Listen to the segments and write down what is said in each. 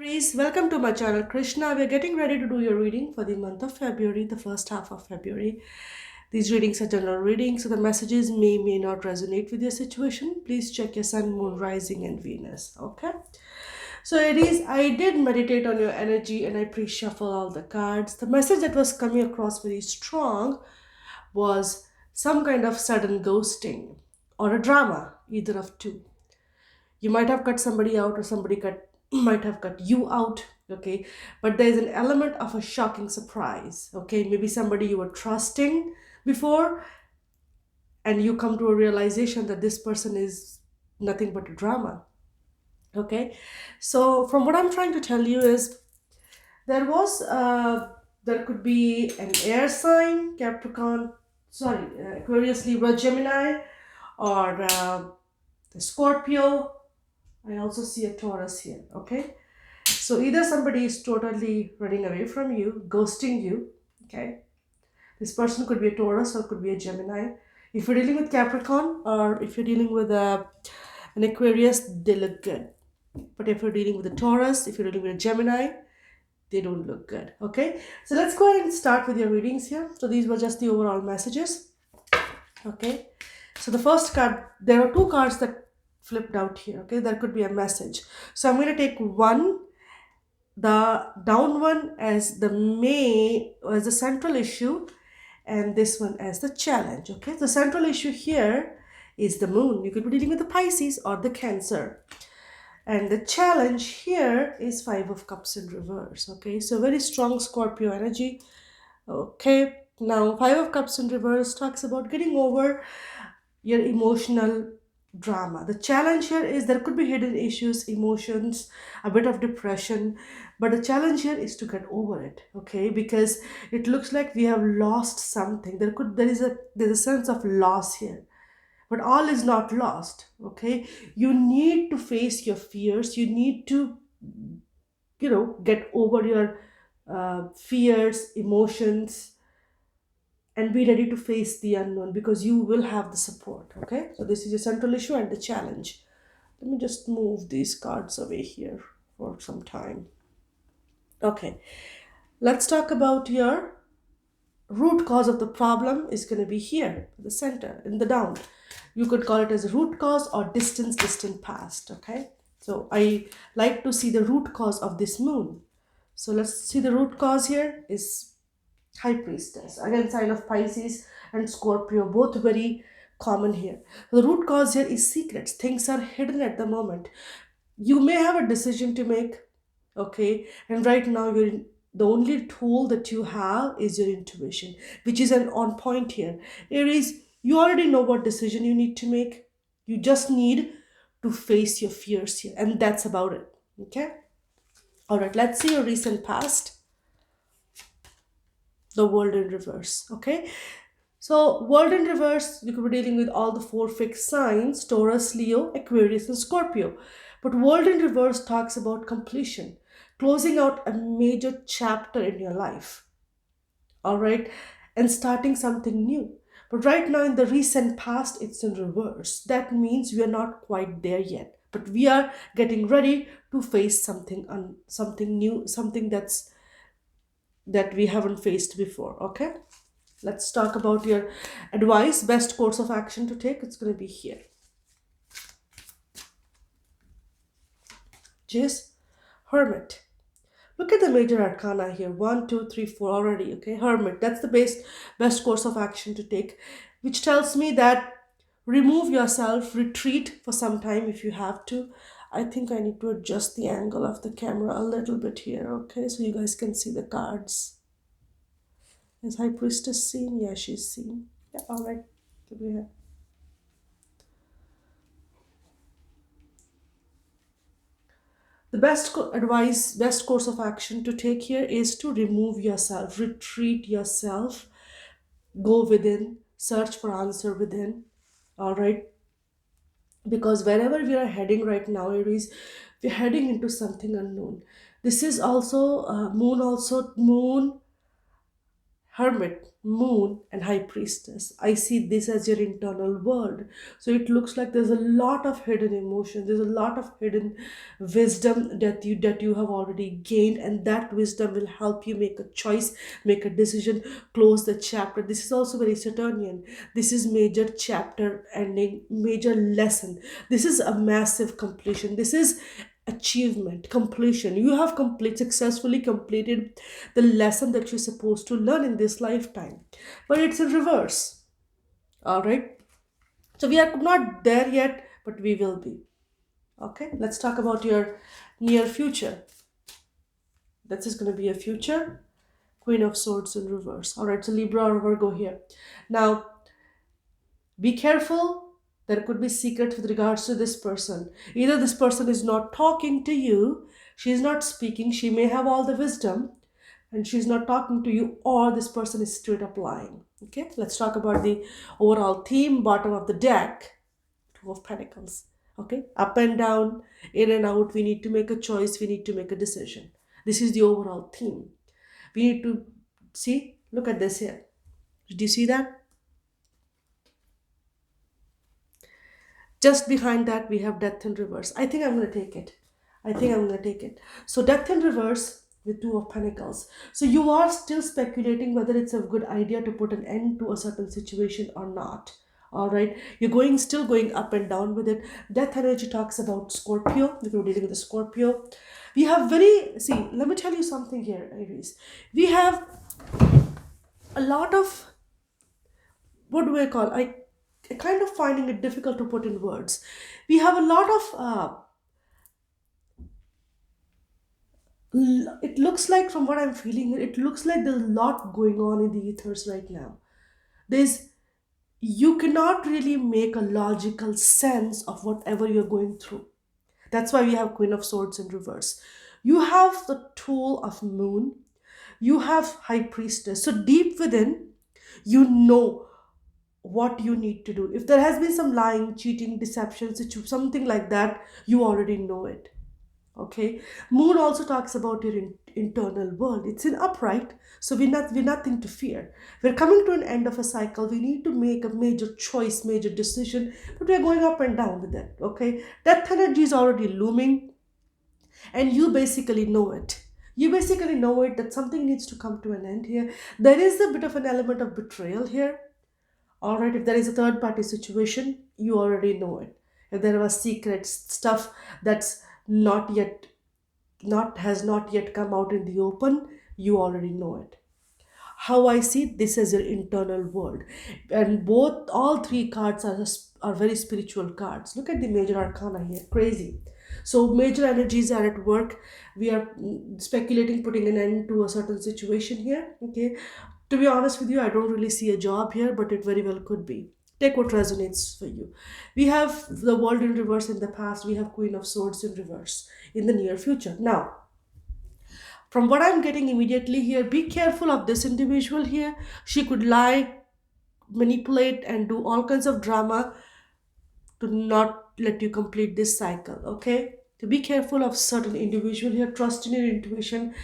Aries, welcome to my channel Krishna. We're getting ready to do your reading for the month of February, the first half of February. These readings are general readings, so the messages may not resonate with your situation. Please check your sun, moon, rising, and Venus. Okay. So Aries, I did meditate on your energy and I pre-shuffle all the cards. The message that was coming across very strong was some kind of sudden ghosting or a drama, either of two. You might have cut somebody out or somebody cut might have cut you out, okay, but there's an element of a shocking surprise, okay, maybe somebody you were trusting before and you come to a realization that this person is nothing but a drama, okay. So from what I'm trying to tell you is there could be an air sign, Capricorn, sorry, Aquarius, Libra, Gemini, or the Scorpio. I also see a Taurus here, okay? So either somebody is totally running away from you, ghosting you, okay? This person could be a Taurus or could be a Gemini. If you're dealing with Capricorn or if you're dealing with an Aquarius, they look good. But if you're dealing with a Taurus, if you're dealing with a Gemini, they don't look good, okay? So let's go ahead and start with your readings here. So these were just the overall messages, okay? So the first card, there are two cards that flipped out here, okay? There could be a message. So I'm going to take one, the down one as the central issue, and this one as the challenge, okay? The central issue here is the moon. You could be dealing with the Pisces or the Cancer. And the challenge here is Five of Cups in reverse, okay? So very strong Scorpio energy, okay? Now, Five of Cups in reverse talks about getting over your emotional drama. The challenge here is there could be hidden issues, emotions, a bit of depression, but the challenge here is to get over it, okay? Because it looks like we have lost something. There's a sense of loss here, but all is not lost, okay? You need to face your fears. You need to get over your fears, emotions, and be ready to face the unknown because you will have the support, okay? So this is your central issue and the challenge. Let me just move these cards away here for some time. Okay, let's talk about your root cause of the problem is going to be here, the center, in the down. You could call it as root cause or distant past, okay? So I like to see the root cause of this moon. So let's see the root cause here is High Priestess. Again, sign of Pisces and Scorpio, both very common here. The root cause here is secrets. Things are hidden at the moment. You may have a decision to make, okay? And right now, the only tool that you have is your intuition, which is an on point here. Aries, you already know what decision you need to make. You just need to face your fears here, and that's about it, okay? All right, let's see your recent past. The world in reverse, okay? So world in reverse, you could be dealing with all the four fixed signs: Taurus, Leo, Aquarius, and Scorpio. But world in reverse talks about completion, closing out a major chapter in your life, all right, and starting something new. But right now in the recent past, it's in reverse. That means we are not quite there yet, but we are getting ready to face something new, something that we haven't faced before, okay? Let's talk about your advice, best course of action to take. It's going to be here. Just Hermit. Look at the major arcana here. 1, 2, 3, 4 already, okay? Hermit. That's the best course of action to take, which tells me that remove yourself, retreat for some time if you have to. I think I need to adjust the angle of the camera a little bit here, okay? So you guys can see the cards. Is High Priestess seen? Yeah, she's seen. Yeah, all right. Good we have. The best course of action to take here is to remove yourself, retreat yourself, go within, search for answer within. All right. Because wherever we are heading right now, Aries, we're heading into something unknown. This is also moon Hermit, Moon, and High Priestess. I see this as your internal world. So it looks like there's a lot of hidden emotion. There's a lot of hidden wisdom that you have already gained, and that wisdom will help you make a choice, make a decision, close the chapter. This is also very Saturnian. This is major chapter ending, major lesson. This is a massive completion. This is achievement, completion. You have successfully completed the lesson that you're supposed to learn in this lifetime, but it's in reverse. All right, so we are not there yet, but we will be. Okay, let's talk about your near future. This is going to be a future. Queen of Swords in reverse. All right, so Libra or Virgo here. Now, be careful. There could be secret with regards to this person. Either this person is not talking to you, she's not speaking, she may have all the wisdom, and she's not talking to you, or this person is straight up lying. Okay, let's talk about the overall theme. Bottom of the deck, Two of Pentacles. Okay, up and down, in and out. We need to make a choice, we need to make a decision. This is the overall theme. We need to see, look at this here. Did you see that? Just behind that, we have Death in reverse. I think I'm going to take it. I think I'm going to take it. So, Death in reverse with Two of Pentacles. So, you are still speculating whether it's a good idea to put an end to a certain situation or not. All right, you're still going up and down with it. Death energy talks about Scorpio. If you're dealing with the Scorpio, we have see, let me tell you something here, Aries. We have a lot of, what do I call? I kind of finding it difficult to put in words. We have a lot of it looks like, from what I'm feeling, it looks like there's a lot going on in the ethers right now. There's You cannot really make a logical sense of whatever you're going through. That's why we have Queen of Swords in reverse. You have the tool of Moon, you have High Priestess. So deep within, you know what you need to do. If there has been some lying, cheating, deception, something like that, you already know it. Okay, Moon also talks about your internal world. It's in upright, so we're nothing to fear. We're coming to an end of a cycle. We need to make a major choice, major decision, but we're going up and down with it. Okay, Death energy is already looming, and you basically know it. You basically know it, that something needs to come to an end here. There is a bit of an element of betrayal here. All right, if there is a third party situation, you already know it. If there was secret stuff that's not yet not has not yet come out in the open, you already know it. How I see this as your internal world, and all three cards are very spiritual cards. Look at the major arcana here, crazy. So major energies are at work. We are speculating putting an end to a certain situation here. Okay, to be honest with you, I don't really see a job here, but it very well could be. Take what resonates for you. We have the world in reverse in the past. We have Queen of Swords in reverse in the near future. Now, from what I'm getting immediately here, be careful of this individual here. She could lie, manipulate, and do all kinds of drama to not let you complete this cycle. Okay? To be careful of certain individual here. Trust in your intuition.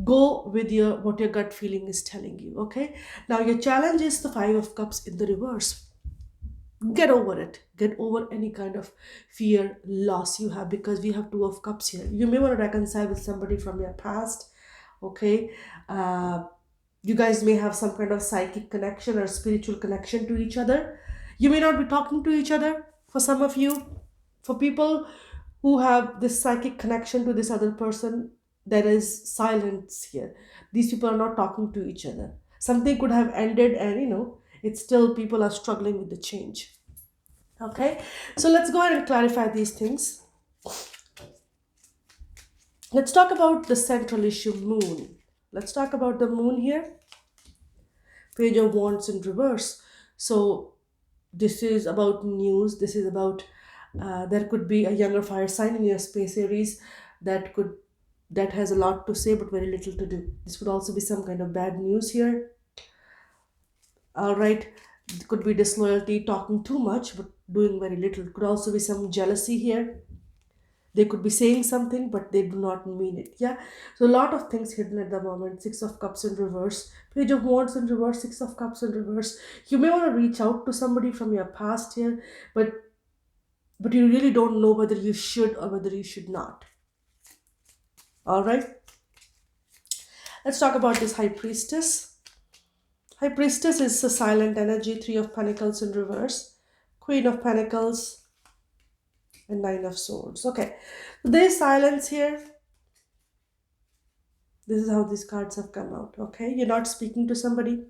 Go with what your gut feeling is telling you. Okay? Now your challenge is the Five of Cups in the reverse. Get over it. Get over any kind of fear, loss you have, because we have Two of Cups here. You may want to reconcile with somebody from your past. Okay, you guys may have some kind of psychic connection or spiritual connection to each other. You may not be talking to each other. For some of you, for people who have this psychic connection to this other person, there is silence here. These people are not talking to each other. Something could have ended, and it's still, people are struggling with the change. Okay, so let's go ahead and clarify these things. Let's talk about the central issue, Moon. Let's talk about the Moon here. Page of Wands in reverse. So this is about news. This is about there could be a younger fire sign in your space, Aries, that has a lot to say but very little to do. This could also be some kind of bad news here. All right, it could be disloyalty, talking too much but doing very little. Could also be some jealousy here. They could be saying something, but they do not mean it. Yeah. So a lot of things hidden at the moment. Six of Cups in reverse, Page of Wands in reverse, Six of Cups in reverse. You may want to reach out to somebody from your past here, but you really don't know whether you should or whether you should not. All right. Let's talk about this High Priestess. High Priestess is a silent energy. Three of Pentacles in reverse, Queen of Pentacles, and Nine of Swords. Okay. So there is silence here. This is how these cards have come out. Okay, you're not speaking to somebody.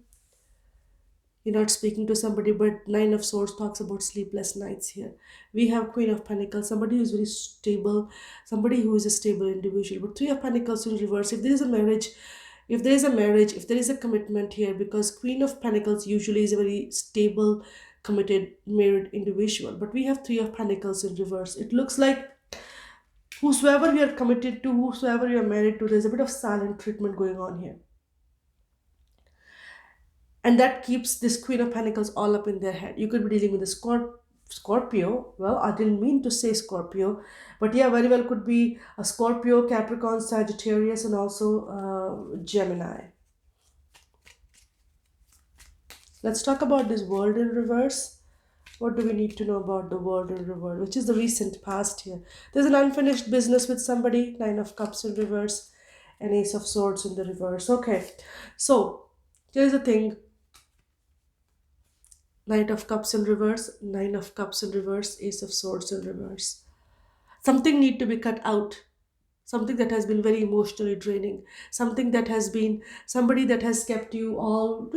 You're not speaking to somebody, but Nine of Swords talks about sleepless nights here. We have Queen of Pentacles, somebody who's very stable, somebody who is a stable individual. But Three of Pentacles in reverse. If there is a marriage, if there is a commitment here, because Queen of Pentacles usually is a very stable, committed, married individual. But we have Three of Pentacles in reverse. It looks like whosoever you are committed to, whosoever you are married to, there's a bit of silent treatment going on here. And that keeps this Queen of Pentacles all up in their head. You could be dealing with a Scorpio. Well, I didn't mean to say Scorpio, but yeah, very well could be a Scorpio, Capricorn, Sagittarius, and also Gemini. Let's talk about this World in reverse. What do we need to know about the World in reverse, which is the recent past here? There's an unfinished business with somebody, Nine of Cups in reverse, and Ace of Swords in the reverse. Okay, so here's the thing. Knight of Cups in reverse, Nine of Cups in reverse, Ace of Swords in reverse. Something need to be cut out. Something that has been very emotionally draining. Something that has been somebody that has kept you all,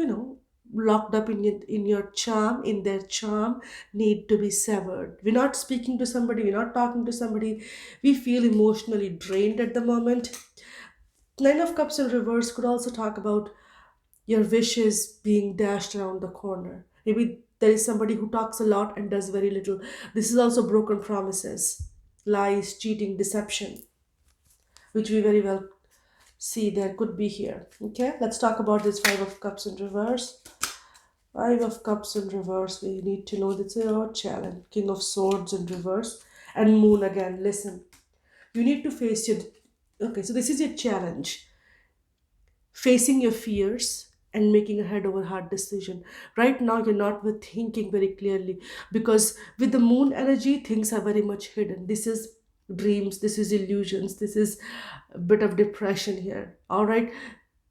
locked up in your charm, in their charm, need to be severed. We're not speaking to somebody, we're not talking to somebody. We feel emotionally drained at the moment. Nine of Cups in reverse could also talk about your wishes being dashed around the corner. Maybe there is somebody who talks a lot and does very little. This is also broken promises, lies, cheating, deception, which we very well see there could be here. Okay, let's talk about this Five of Cups in reverse. Five of Cups in reverse. We need to know that's a challenge. King of Swords in reverse. And Moon again. Listen, you need to face your. Okay, so this is your challenge, facing your fears and making a head over heart decision. Right now you're not with thinking very clearly, because with the Moon energy things are very much hidden. This is dreams, this is illusions, this is a bit of depression here. All right,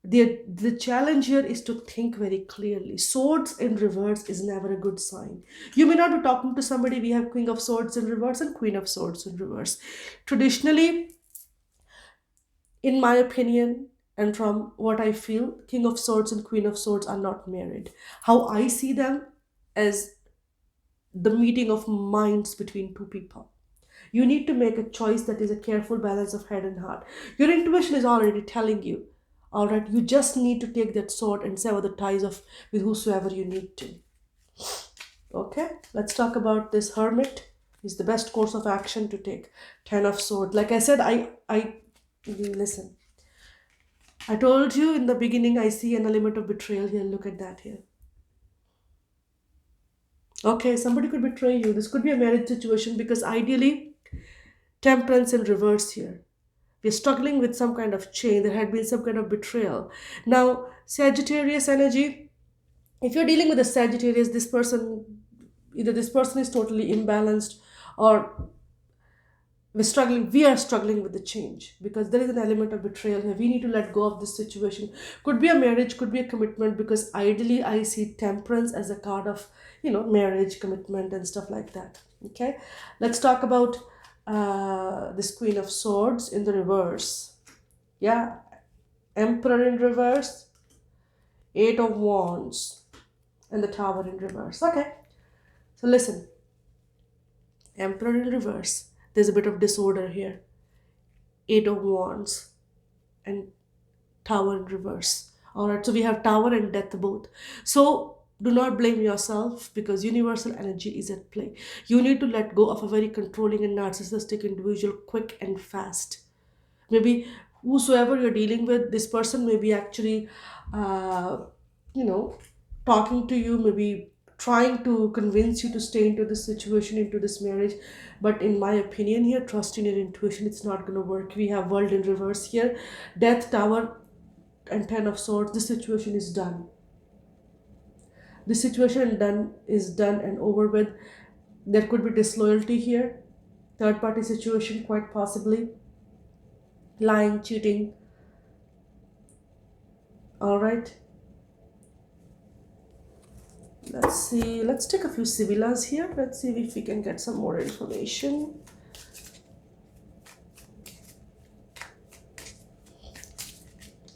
the challenge here is to think very clearly. Swords in reverse is never a good sign. You may not be talking to somebody. We have Queen of Swords in reverse and Queen of Swords in reverse. Traditionally, in my opinion, and from what I feel, King of Swords and Queen of Swords are not married. How I see them as the meeting of minds between two people. You need to make a choice that is a careful balance of head and heart. Your intuition is already telling you, all right, you just need to take that sword and sever the ties of with whosoever you need to. Okay, let's talk about this Hermit. Is the best course of action to take. Ten of Swords. Like I said, I listen. I told you in the beginning, I see an element of betrayal here. Look at that here. Okay, somebody could betray you. This could be a marriage situation, because ideally, Temperance in reverse here. We're struggling with some kind of chain. There had been some kind of betrayal. Now, Sagittarius energy. If you're dealing with a Sagittarius, either this person is totally imbalanced, or we are struggling with the change, because there is an element of betrayal here. We need to let go of this situation. Could be a marriage, could be a commitment, because ideally I see Temperance as a card of marriage, commitment, and stuff like that. Okay, let's talk about this Queen of Swords in the reverse. Yeah, Emperor in reverse, Eight of Wands, and the Tower in reverse. Okay, so listen, Emperor in reverse, there's a bit of disorder here. Eight of Wands and Tower in reverse. All right, so we have Tower and Death both. So do not blame yourself, because universal energy is at play. You need to let go of a very controlling and narcissistic individual quick and fast. Maybe whosoever you're dealing with, this person may be actually, uh, you know, talking to you, maybe trying to convince you to stay into this situation, into this marriage. But in my opinion here, trust in your intuition, it's not going to work. We have world in reverse here, death, tower, and 10 of swords. This situation is done. This situation done is done and over with. There could be disloyalty here, third party situation, quite possibly lying, cheating. All right, let's see, let's take a few sibilas here. Let's see if we can get some more information.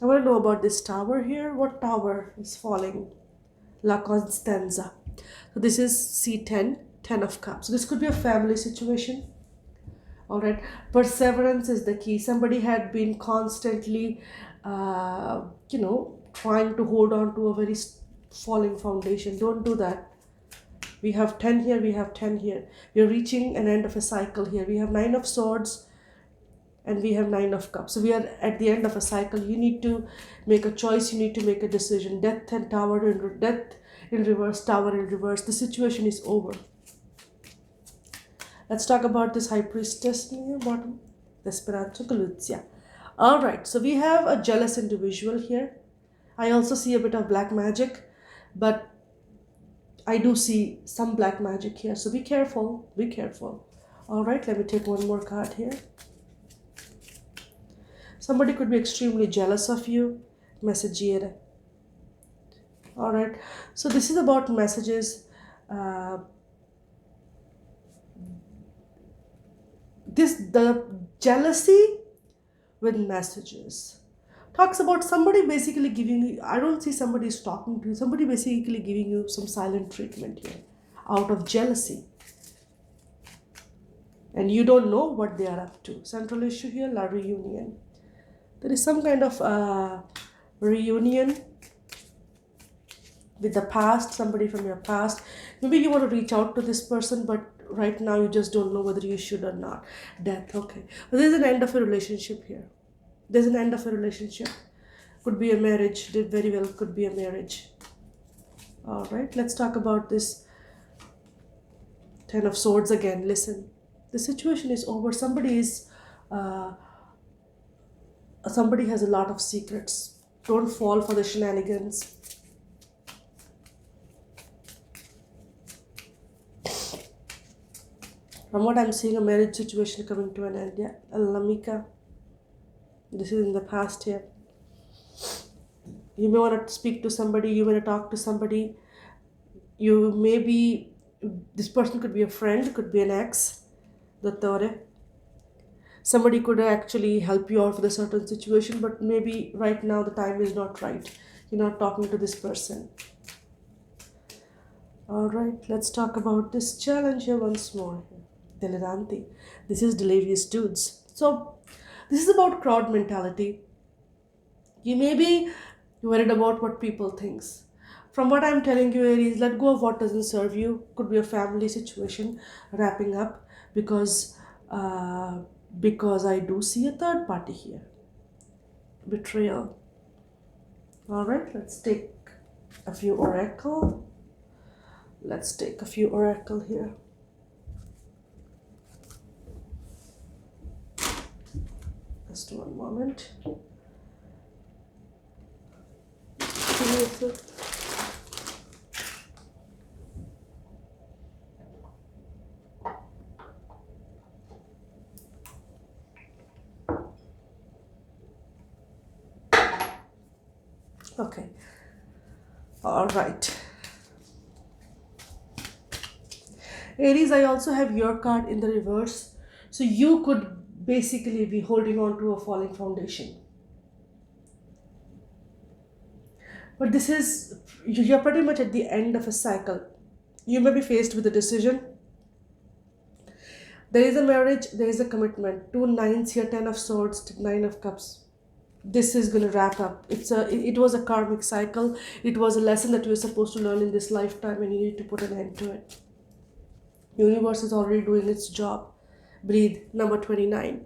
I want to know about this tower here. What tower is falling? La Constanza. So this is C10, 10 of cups. So this could be a family situation. All right, perseverance is the key. Somebody had been constantly trying to hold on to a very falling foundation. Don't do that. We have 10 here, we have 10 here. We're reaching an end of a cycle here. We have 9 of swords and we have 9 of cups. So we are at the end of a cycle. You need to make a choice, you need to make a decision. Death and tower in death in reverse, tower in reverse. The situation is over. Let's talk about this high priestess near bottom. Desperanza Galuzia. All right, so we have a jealous individual here. I also see a bit of black magic, but I do see some black magic here. So be careful, be careful. All right, let me take one more card here. Somebody could be extremely jealous of you. Messagiere. All right, so this is about messages. The jealousy with messages talks about somebody basically giving you, I don't see somebody is talking to you, somebody basically giving you some silent treatment here out of jealousy, and you don't know what they are up to. Central issue here, la reunion. There is some kind of reunion with the past, somebody from your past. Maybe you want to reach out to this person, but right now you just don't know whether you should or not. Death, okay. But there's an end of a relationship here. There's an end of a relationship. Could be a marriage, did very well, could be a marriage. All right, let's talk about this 10 of swords again. Listen, the situation is over. Somebody has a lot of secrets. Don't fall for the shenanigans. From what I'm seeing, a marriage situation coming to an end. Yeah, Lamika. This is in the past here. You may want to speak to somebody. You want to talk to somebody. You may be, this person could be a friend, could be an ex. Dottore. Somebody could actually help you out with a certain situation, but maybe right now the time is not right. You're not talking to this person. All right, let's talk about this challenge here once more. Deliranti. This is delirious dudes. So this is about crowd mentality. You may be worried about what people thinks. From what I'm telling you, Aries, let go of what doesn't serve you. Could be a family situation wrapping up because I do see a third party here. Betrayal. All right, let's take a few oracle. Let's take a few oracle here. Just one moment. Okay. All right. Aries, I also have your card in the reverse. So you could basically be holding on to a falling foundation. But this is, you're pretty much at the end of a cycle. You may be faced with a decision. There is a marriage, there is a commitment. 2 9s here, 10 of swords, 9 of cups. This is going to wrap up. It was a karmic cycle. It was a lesson that you were supposed to learn in this lifetime, and you need to put an end to it. Universe is already doing its job. Breathe, number 29.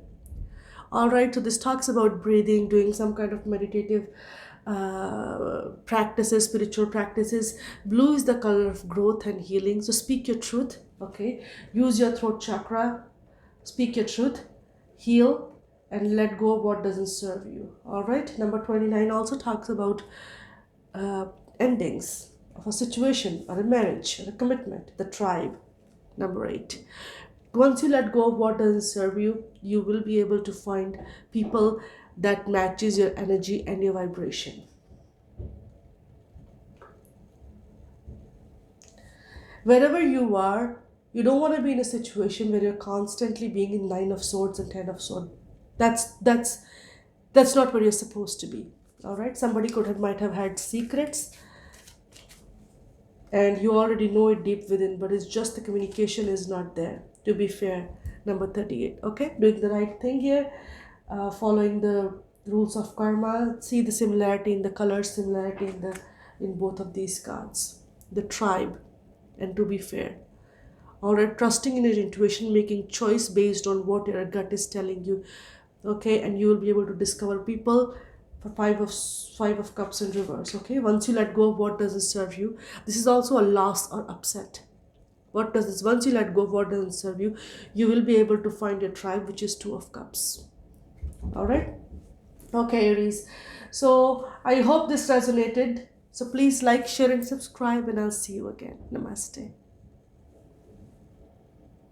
All right, so this talks about breathing, doing some kind of meditative practices, spiritual practices. Blue is the color of growth and healing. So speak your truth. Okay, use your throat chakra. Speak your truth, heal, and let go of what doesn't serve you. All right. Number 29 also talks about uh, endings of a situation or a marriage or a commitment. The tribe. Number 8. Once you let go of what doesn't serve you, you will be able to find people that matches your energy and your vibration. Wherever you are, you don't want to be in a situation where you're constantly being in 9 of swords and 10 of swords. That's not where you're supposed to be. All right, somebody might have had secrets, and you already know it deep within, but it's just the communication is not there, to be fair. Number 38. Okay, doing the right thing here, following the rules of karma. See the similarity in the colors, similarity in both of these cards. The tribe, and to be fair. All right, trusting in your intuition, making choice based on what your gut is telling you. Okay, and you will be able to discover people. For five of cups in reverse. Okay, once you let go of what doesn't serve you, this is also a loss or upset. What does this? Once you let go of what doesn't serve you, you will be able to find your tribe, which is 2 of cups. All right. Okay, Aries. So I hope this resonated. So please like, share, and subscribe, and I'll see you again. Namaste.